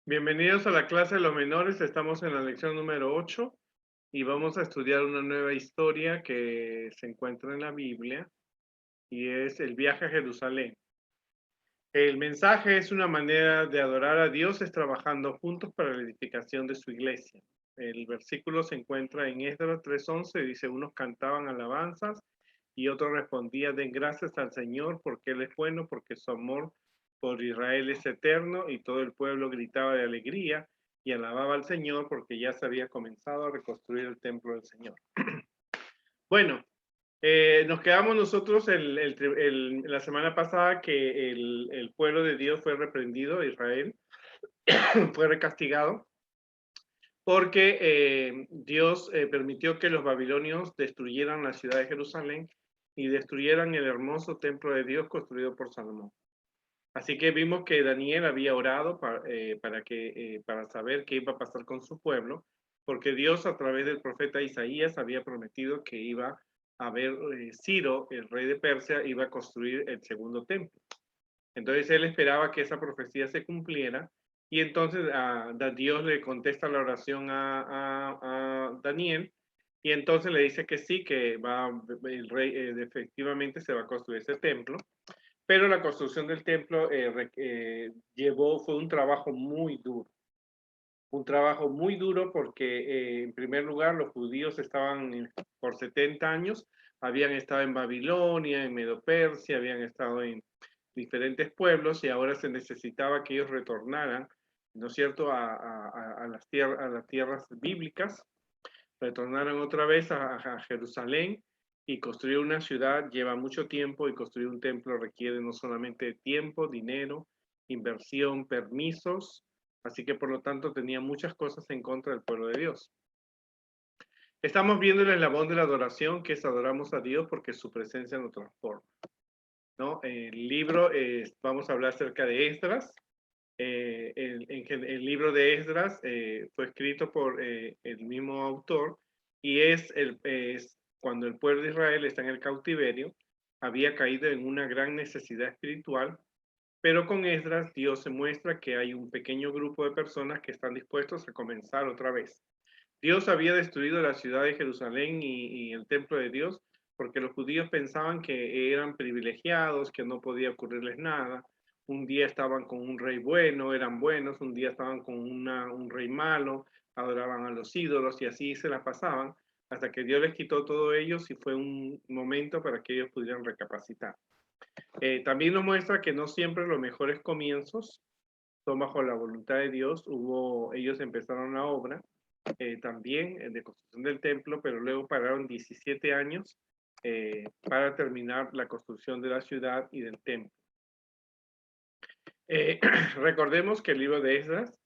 Bienvenidos a la clase de los menores. Estamos en la lección número 8 y vamos a estudiar una nueva historia que se encuentra en la Biblia y es el viaje a Jerusalén. El mensaje es una manera de adorar a Dios es trabajando juntos para la edificación de su iglesia. El versículo se encuentra en Esdras 3:11, dice: unos cantaban alabanzas y otros respondían: den gracias al Señor porque Él es bueno, porque su amor por Israel es eterno. Y todo el pueblo gritaba de alegría y alababa al Señor porque ya se había comenzado a reconstruir el templo del Señor. Bueno, nos quedamos nosotros la semana pasada que el pueblo de Dios fue reprendido, Israel fue recastigado porque Dios permitió que los babilonios destruyeran la ciudad de Jerusalén y destruyeran el hermoso templo de Dios construido por Salomón. Así que vimos que Daniel había orado para saber qué iba a pasar con su pueblo, porque Dios a través del profeta Isaías había prometido que iba a haber Ciro, el rey de Persia, iba a construir el segundo templo. Entonces él esperaba que esa profecía se cumpliera y entonces Dios le contesta la oración a Daniel y entonces le dice que sí, que el rey efectivamente se va a construir ese templo. Pero la construcción del templo fue un trabajo muy duro porque en primer lugar los judíos estaban por 70 años, habían estado en Babilonia, en Medo-Persia, habían estado en diferentes pueblos y ahora se necesitaba que ellos retornaran, ¿no es cierto?, a las tierras bíblicas, retornaran otra vez a Jerusalén. Y construir una ciudad lleva mucho tiempo y construir un templo requiere no solamente tiempo, dinero, inversión, permisos, así que por lo tanto tenía muchas cosas en contra del pueblo de Dios. Estamos viendo el eslabón de la adoración, que es adoramos a Dios porque su presencia nos transforma, ¿no? El libro, vamos a hablar acerca de Esdras. El libro de Esdras fue escrito por el mismo autor y es cuando el pueblo de Israel está en el cautiverio, había caído en una gran necesidad espiritual, pero con Esdras Dios se muestra que hay un pequeño grupo de personas que están dispuestos a comenzar otra vez. Dios había destruido la ciudad de Jerusalén y el templo de Dios porque los judíos pensaban que eran privilegiados, que no podía ocurrirles nada. Un día estaban con un rey bueno, eran buenos, un día estaban con un rey malo, adoraban a los ídolos y así se la pasaban hasta que Dios les quitó todo ellos y fue un momento para que ellos pudieran recapacitar. También nos muestra que no siempre los mejores comienzos son bajo la voluntad de Dios. Ellos empezaron la obra también de construcción del templo, pero luego pararon 17 años para terminar la construcción de la ciudad y del templo. Recordemos que el libro de Esdras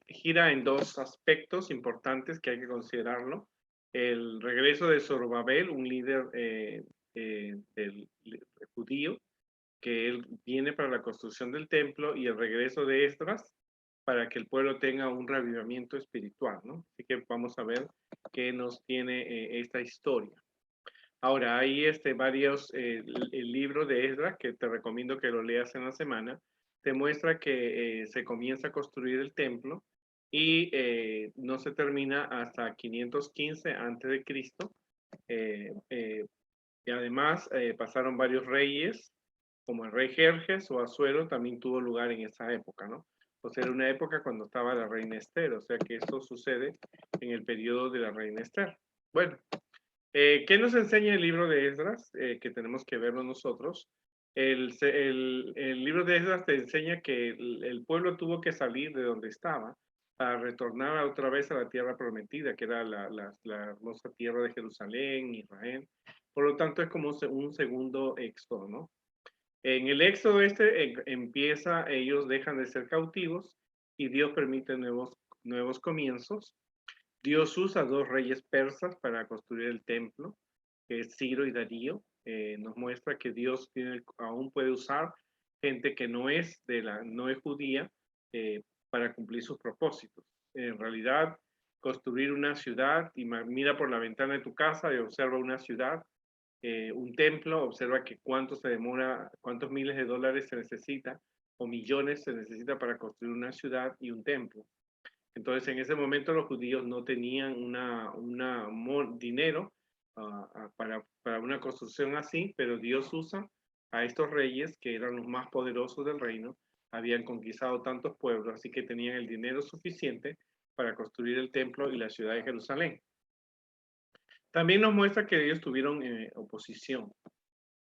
gira en dos aspectos importantes que hay que considerarlo. El regreso de Zorobabel, un líder del judío, que él viene para la construcción del templo, y el regreso de Esdras para que el pueblo tenga un reavivamiento espiritual, ¿no? Así que vamos a ver qué nos tiene esta historia. Ahora, hay el libro de Esdras, que te recomiendo que lo leas en la semana, te muestra que se comienza a construir el templo y no se termina hasta 515 antes de Cristo. Y además pasaron varios reyes, como el rey Jerjes o Asuero también tuvo lugar en esa época, ¿no? O sea, era una época cuando estaba la reina Esther, o sea que esto sucede en el periodo de la reina Esther. Bueno, ¿qué nos enseña el libro de Esdras? Que tenemos que verlo nosotros. El libro de Esdras te enseña que el pueblo tuvo que salir de donde estaba para retornar otra vez a la tierra prometida, que era la hermosa tierra de Jerusalén, Israel. Por lo tanto, es como un segundo éxodo, ¿no? En el éxodo ellos dejan de ser cautivos y Dios permite nuevos comienzos. Dios usa dos reyes persas para construir el templo, que es Ciro y Darío. Nos muestra que Dios aún puede usar gente que no es judía para cumplir sus propósitos. En realidad, construir una ciudad, y mira por la ventana de tu casa y observa una ciudad, un templo, observa que cuántos miles de dólares se necesita o millones se necesita para construir una ciudad y un templo. Entonces, en ese momento los judíos no tenían dinero para una construcción así, pero Dios usa a estos reyes que eran los más poderosos del reino, habían conquistado tantos pueblos, así que tenían el dinero suficiente para construir el templo y la ciudad de Jerusalén. También nos muestra que ellos tuvieron oposición.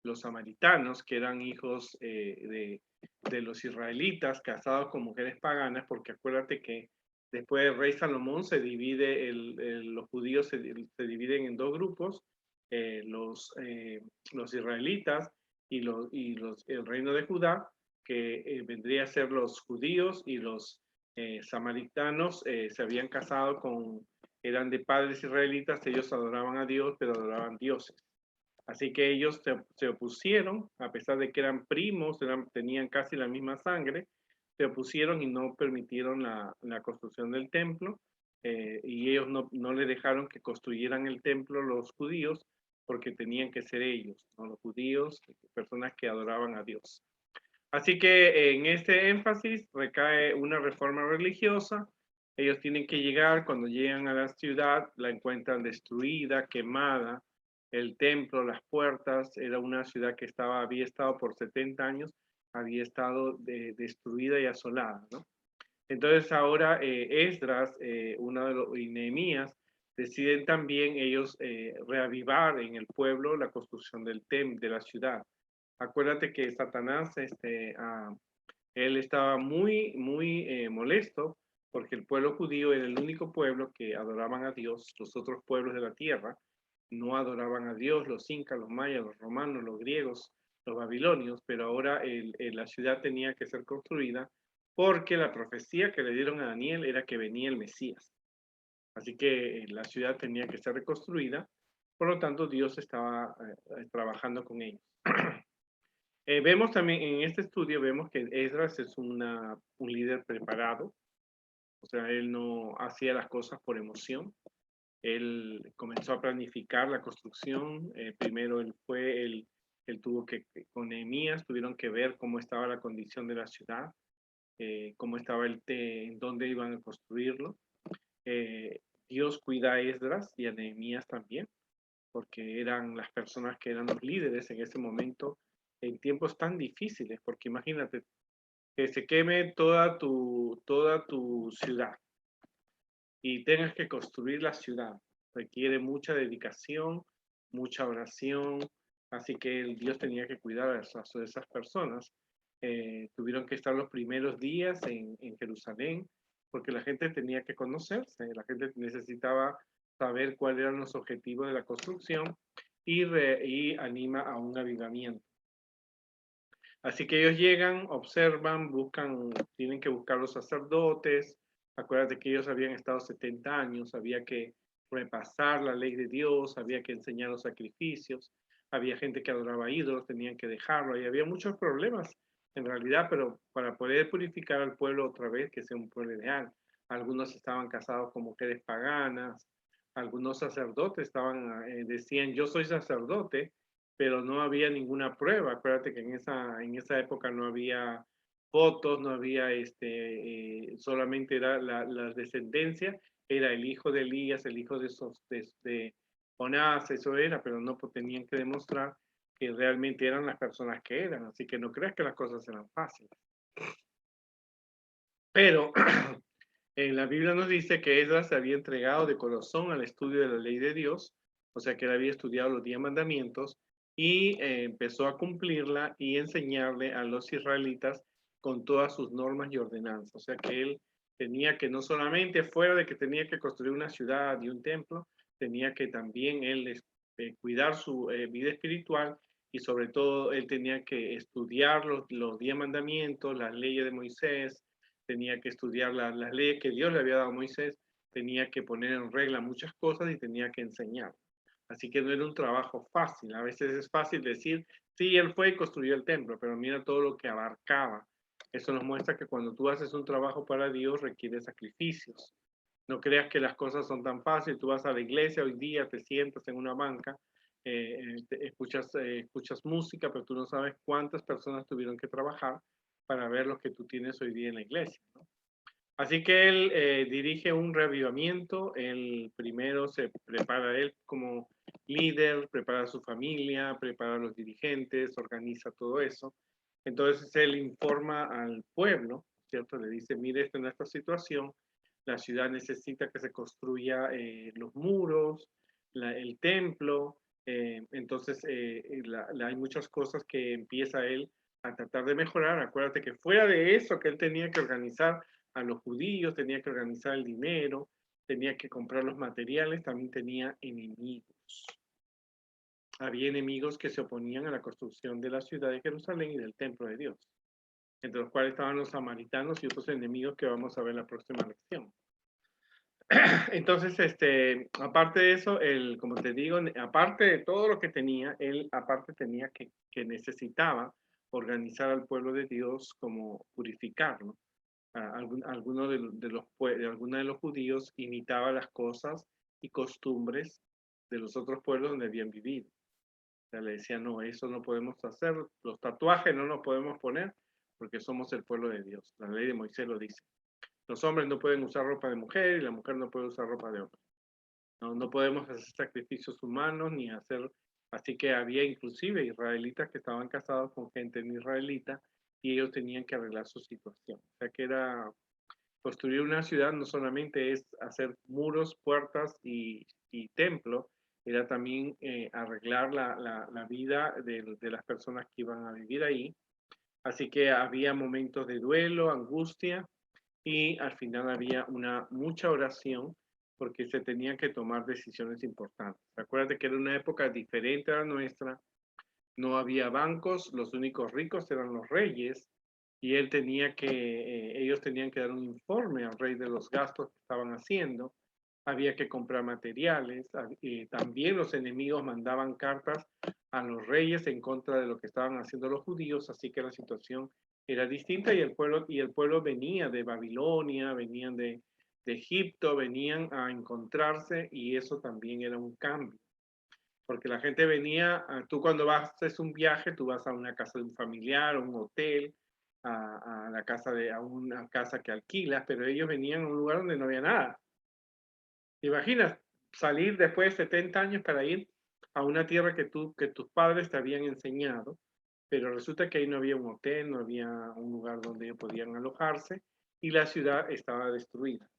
Los samaritanos, que eran hijos de los israelitas casados con mujeres paganas, porque acuérdate que después del rey Salomón se divide, los judíos se dividen en dos grupos, los israelitas y el reino de Judá, que vendría a ser los judíos, y los samaritanos se habían casado eran de padres israelitas, ellos adoraban a Dios, pero adoraban dioses. Así que ellos se opusieron, a pesar de que eran primos, tenían casi la misma sangre, se opusieron y no permitieron la construcción del templo, y ellos no le dejaron que construyeran el templo los judíos, porque tenían que ser ellos, ¿no? Los judíos, personas que adoraban a Dios. Así que en este énfasis recae una reforma religiosa. Ellos tienen que llegar, cuando llegan a la ciudad, la encuentran destruida, quemada, el templo, las puertas, era una ciudad que había estado por 70 años, había estado destruida y asolada, ¿no? Entonces ahora Esdras, y Nehemías, deciden también ellos reavivar en el pueblo la construcción de la ciudad. Acuérdate que Satanás, él estaba muy, muy molesto porque el pueblo judío era el único pueblo que adoraban a Dios. Los otros pueblos de la tierra no adoraban a Dios, los incas, los mayas, los romanos, los griegos, los babilonios, pero ahora la ciudad tenía que ser construida porque la profecía que le dieron a Daniel era que venía el Mesías. Así que la ciudad tenía que ser reconstruida, por lo tanto Dios estaba trabajando con ellos. Vemos también en este estudio, vemos que Esdras es un líder preparado, o sea, él no hacía las cosas por emoción. Él comenzó a planificar la construcción. Primero él tuvo con Nehemías, tuvieron que ver cómo estaba la condición de la ciudad, cómo estaba en dónde iban a construirlo. Dios cuida a Esdras y a Nehemías también, porque eran las personas que eran los líderes en ese momento en tiempos tan difíciles, porque imagínate que se queme toda tu ciudad y tengas que construir la ciudad. Requiere mucha dedicación, mucha oración, así que Dios tenía que cuidar a esas personas. Tuvieron que estar los primeros días en Jerusalén, porque la gente tenía que conocerse, la gente necesitaba saber cuáles eran los objetivos de la construcción, y anima a un avivamiento. Así que ellos llegan, observan, tienen que buscar los sacerdotes. Acuérdate que ellos habían estado 70 años, había que repasar la ley de Dios, había que enseñar los sacrificios, había gente que adoraba ídolos, tenían que dejarlo, y había muchos problemas en realidad, pero para poder purificar al pueblo otra vez, que sea un pueblo ideal. Algunos estaban casados con mujeres paganas, algunos sacerdotes decían, yo soy sacerdote, pero no había ninguna prueba. Acuérdate que en esa época no había fotos, no había solamente era la descendencia, era el hijo de Elías, el hijo de Jonás, eso era, pero no tenían que demostrar que realmente eran las personas que eran, así que no creas que las cosas eran fáciles. Pero en la Biblia nos dice que Esdras se había entregado de corazón al estudio de la ley de Dios, o sea que él había estudiado los 10 mandamientos y empezó a cumplirla y enseñarle a los israelitas con todas sus normas y ordenanzas. O sea que él tenía que no solamente, fuera de que tenía que construir una ciudad y un templo, tenía que también él cuidar su vida espiritual, y sobre todo él tenía que estudiar los 10 mandamientos, las leyes de Moisés, tenía que estudiar las leyes que Dios le había dado a Moisés, tenía que poner en regla muchas cosas y tenía que enseñar. Así que no era un trabajo fácil. A veces es fácil decir, sí, él fue y construyó el templo, pero mira todo lo que abarcaba. Eso nos muestra que cuando tú haces un trabajo para Dios requiere sacrificios. No creas que las cosas son tan fáciles. Tú vas a la iglesia hoy día, te sientas en una banca, escuchas música, pero tú no sabes cuántas personas tuvieron que trabajar para ver lo que tú tienes hoy día en la iglesia, ¿no? Así que él dirige un reavivamiento. Él primero se prepara él como líder, prepara a su familia, prepara a los dirigentes, organiza todo eso. Entonces él informa al pueblo, ¿cierto? Le dice, mire, esta es nuestra situación, la ciudad necesita que se construya los muros, el templo. Entonces hay muchas cosas que empieza él a tratar de mejorar. Acuérdate que fuera de eso que él tenía que organizar a los judíos, tenía que organizar el dinero, tenía que comprar los materiales, también tenía enemigos. Había enemigos que se oponían a la construcción de la ciudad de Jerusalén y del templo de Dios, entre los cuales estaban los samaritanos y otros enemigos que vamos a ver en la próxima lección. Entonces, aparte de eso, él, como te digo, aparte de todo lo que tenía, él aparte tenía que necesitaba organizar al pueblo de Dios, como purificarlo. Alguno de los judíos imitaba las cosas y costumbres de los otros pueblos donde habían vivido. O sea, le decía, no, eso no podemos hacer, los tatuajes no nos podemos poner porque somos el pueblo de Dios. La ley de Moisés lo dice. Los hombres no pueden usar ropa de mujer y la mujer no puede usar ropa de hombre. No podemos hacer sacrificios humanos ni hacer... Así que había inclusive israelitas que estaban casados con gente no israelita y ellos tenían que arreglar su situación. O sea que era construir una ciudad no solamente es hacer muros, puertas y templo, era también arreglar la vida de las personas que iban a vivir ahí. Así que había momentos de duelo, angustia, y al final había mucha oración porque se tenían que tomar decisiones importantes. Acuérdate que era una época diferente a la nuestra, no había bancos, los únicos ricos eran los reyes, y ellos tenían que dar un informe al rey de los gastos que estaban haciendo, había que comprar materiales, también los enemigos mandaban cartas a los reyes en contra de lo que estaban haciendo los judíos, así que la situación era distinta y el pueblo venía de Babilonia, venían de Egipto, venían a encontrarse y eso también era un cambio. Porque la gente venía, tú cuando vas, haces un viaje, tú vas a una casa de un familiar, a un hotel, a una casa que alquilas, pero ellos venían a un lugar donde no había nada. ¿Te imaginas salir después de 70 años para ir a una tierra que tus padres te habían enseñado, pero resulta que ahí no había un hotel, no había un lugar donde ellos podían alojarse y la ciudad estaba destruida?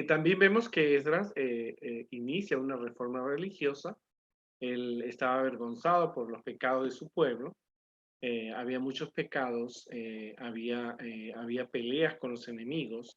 También vemos que Esdras inicia una reforma religiosa. Él estaba avergonzado por los pecados de su pueblo. Había muchos pecados, había peleas con los enemigos,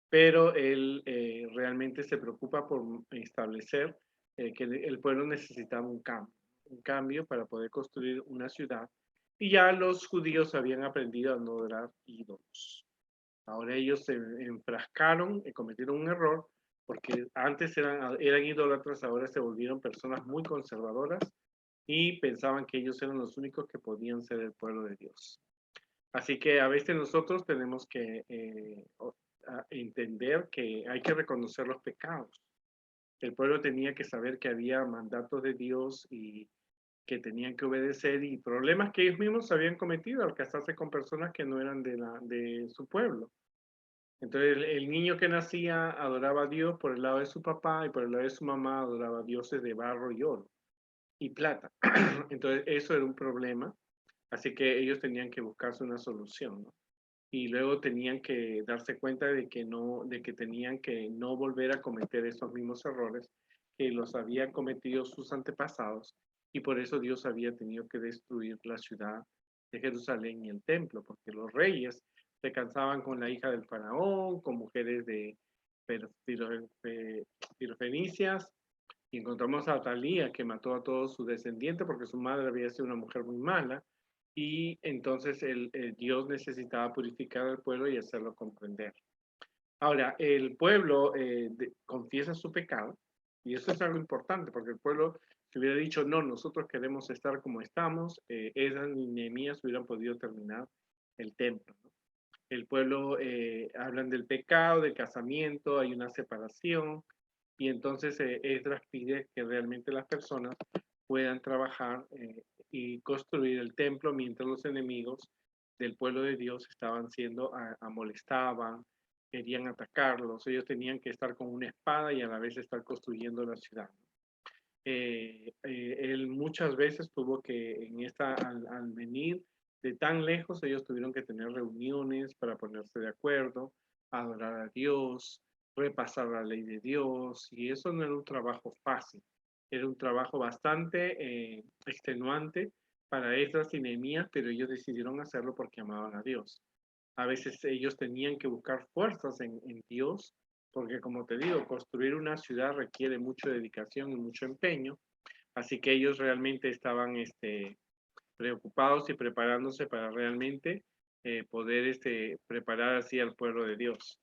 pero él realmente se preocupa por establecer que el pueblo necesitaba un cambio para poder construir una ciudad. Y ya los judíos habían aprendido a no adorar ídolos. Ahora ellos se enfrascaron y cometieron un error porque antes eran idólatras, ahora se volvieron personas muy conservadoras y pensaban que ellos eran los únicos que podían ser el pueblo de Dios. Así que a veces nosotros tenemos que entender que hay que reconocer los pecados. El pueblo tenía que saber que había mandatos de Dios y que tenían que obedecer y problemas que ellos mismos habían cometido al casarse con personas que no eran de su pueblo. Entonces el niño que nacía adoraba a Dios por el lado de su papá y por el lado de su mamá adoraba a dioses de barro y oro y plata. Entonces eso era un problema, así que ellos tenían que buscarse una solución, ¿no? Y luego tenían que darse cuenta de que tenían que no volver a cometer esos mismos errores que los habían cometido sus antepasados y por eso Dios había tenido que destruir la ciudad de Jerusalén y el templo, porque los reyes se cansaban con la hija del faraón, con mujeres de pirofenicias, y encontramos a Atalía que mató a todos sus descendientes porque su madre había sido una mujer muy mala, y entonces Dios necesitaba purificar al pueblo y hacerlo comprender. Ahora, el pueblo confiesa su pecado, y eso es algo importante, porque el pueblo, si hubiera dicho, no, nosotros queremos estar como estamos, Esdras y Nehemías hubieran podido terminar el templo, ¿no? El pueblo hablan del pecado, del casamiento, hay una separación, y entonces Esdras pide que realmente las personas puedan trabajar y construir el templo mientras los enemigos del pueblo de Dios estaban siendo molestaban, querían atacarlos. Ellos tenían que estar con una espada y a la vez estar construyendo la ciudad. Él muchas veces tuvo que, al venir de tan lejos, ellos tuvieron que tener reuniones para ponerse de acuerdo, adorar a Dios, repasar la ley de Dios, y eso no era un trabajo fácil, era un trabajo bastante extenuante para Esdras y Nehemías, pero ellos decidieron hacerlo porque amaban a Dios. A veces ellos tenían que buscar fuerzas en Dios, porque como te digo, construir una ciudad requiere mucha dedicación y mucho empeño, así que ellos realmente estaban preocupados y preparándose para realmente poder preparar así al pueblo de Dios.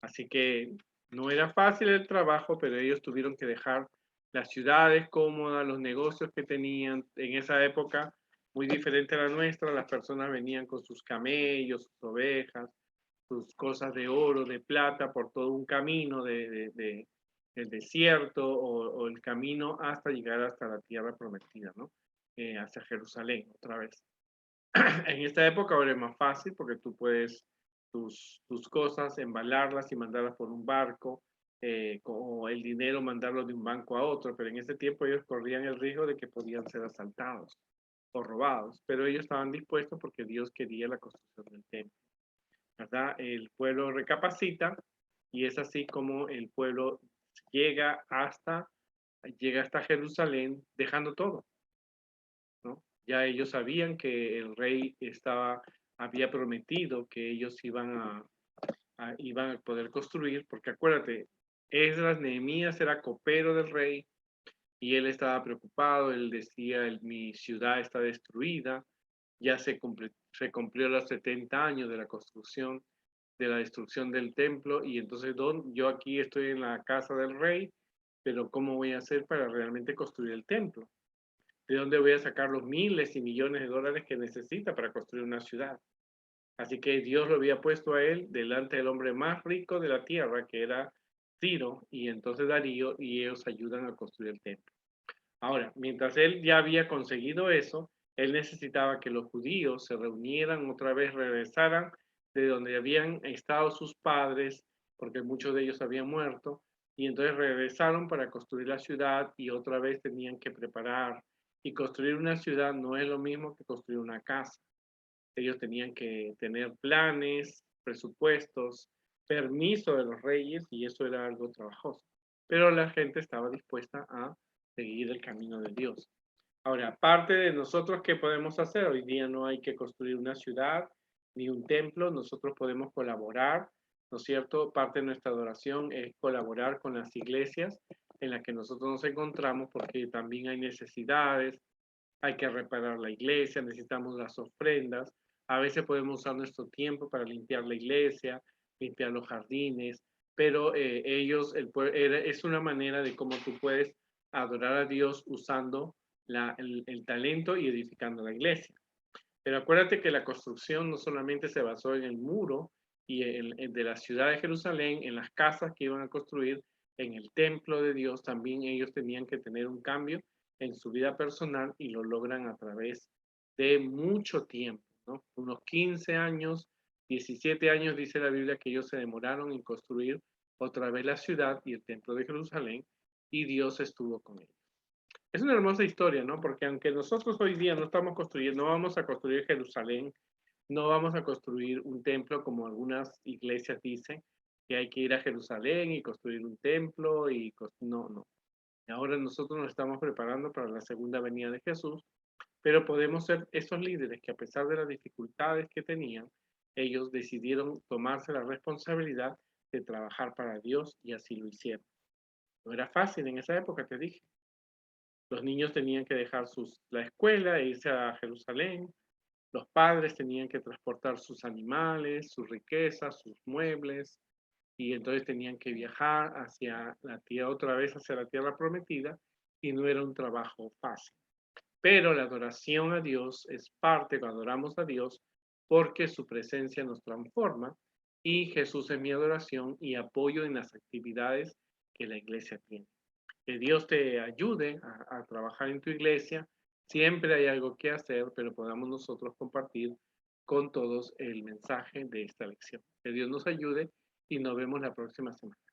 Así que no era fácil el trabajo, pero ellos tuvieron que dejar las ciudades cómodas, los negocios que tenían en esa época, muy diferente a la nuestra. Las personas venían con sus camellos, sus ovejas, sus cosas de oro, de plata, por todo un camino del desierto o el camino hasta llegar hasta la tierra prometida, ¿no? Hacia Jerusalén, otra vez. En esta época ahora es más fácil porque tú puedes tus cosas embalarlas y mandarlas por un barco, o el dinero mandarlo de un banco a otro, pero en ese tiempo ellos corrían el riesgo de que podían ser asaltados o robados, pero ellos estaban dispuestos porque Dios quería la construcción del templo, ¿verdad? El pueblo recapacita y es así como el pueblo llega hasta, llega hasta Jerusalén dejando todo, ¿no? Ya ellos sabían que el rey había prometido que ellos iban a poder construir, porque acuérdate, Esdras Nehemías era copero del rey y él estaba preocupado, él decía, mi ciudad está destruida, ya se cumplió los 70 años de la construcción, de la destrucción del templo, y entonces yo aquí estoy en la casa del rey, pero ¿cómo voy a hacer para realmente construir el templo? ¿De dónde voy a sacar los miles y millones de dólares que necesita para construir una ciudad? Así que Dios lo había puesto a él delante del hombre más rico de la tierra, que era Ciro, y entonces Darío, y ellos ayudan a construir el templo. Ahora, mientras él ya había conseguido eso, él necesitaba que los judíos se reunieran otra vez, regresaran de donde habían estado sus padres, porque muchos de ellos habían muerto, y entonces regresaron para construir la ciudad y otra vez tenían que preparar. Y construir una ciudad no es lo mismo que construir una casa. Ellos tenían que tener planes, presupuestos, permiso de los reyes y eso era algo trabajoso. Pero la gente estaba dispuesta a seguir el camino de Dios. Ahora, aparte de nosotros, ¿qué podemos hacer? Hoy día no hay que construir una ciudad ni un templo, nosotros podemos colaborar, ¿no es cierto? Parte de nuestra adoración es colaborar con las iglesias en las que nosotros nos encontramos porque también hay necesidades, hay que reparar la iglesia, necesitamos las ofrendas, a veces podemos usar nuestro tiempo para limpiar la iglesia, limpiar los jardines, pero es una manera de cómo tú puedes adorar a Dios usando el talento y edificando la iglesia. Pero acuérdate que la construcción no solamente se basó en el muro y de la ciudad de Jerusalén, en las casas que iban a construir, en el templo de Dios, también ellos tenían que tener un cambio en su vida personal y lo logran a través de mucho tiempo, ¿no? Unos 15 años, 17 años dice la Biblia que ellos se demoraron en construir otra vez la ciudad y el templo de Jerusalén y Dios estuvo con ellos. Es una hermosa historia, ¿no? Porque aunque nosotros hoy día no estamos construyendo, no vamos a construir Jerusalén, no vamos a construir un templo como algunas iglesias dicen, que hay que ir a Jerusalén y construir un templo no, no. Ahora nosotros nos estamos preparando para la segunda venida de Jesús, pero podemos ser esos líderes que a pesar de las dificultades que tenían, ellos decidieron tomarse la responsabilidad de trabajar para Dios y así lo hicieron. No era fácil en esa época, te dije. Los niños tenían que dejar la escuela e irse a Jerusalén. Los padres tenían que transportar sus animales, sus riquezas, sus muebles, y entonces tenían que viajar hacia la tierra, otra vez hacia la tierra prometida, y no era un trabajo fácil. Pero la adoración a Dios es parte, cuando adoramos a Dios, porque su presencia nos transforma, y Jesús es mi adoración y apoyo en las actividades que la iglesia tiene. Que Dios te ayude a trabajar en tu iglesia, Siempre hay algo que hacer, pero podamos nosotros compartir con todos el mensaje de esta lección. Que Dios nos ayude y nos vemos la próxima semana.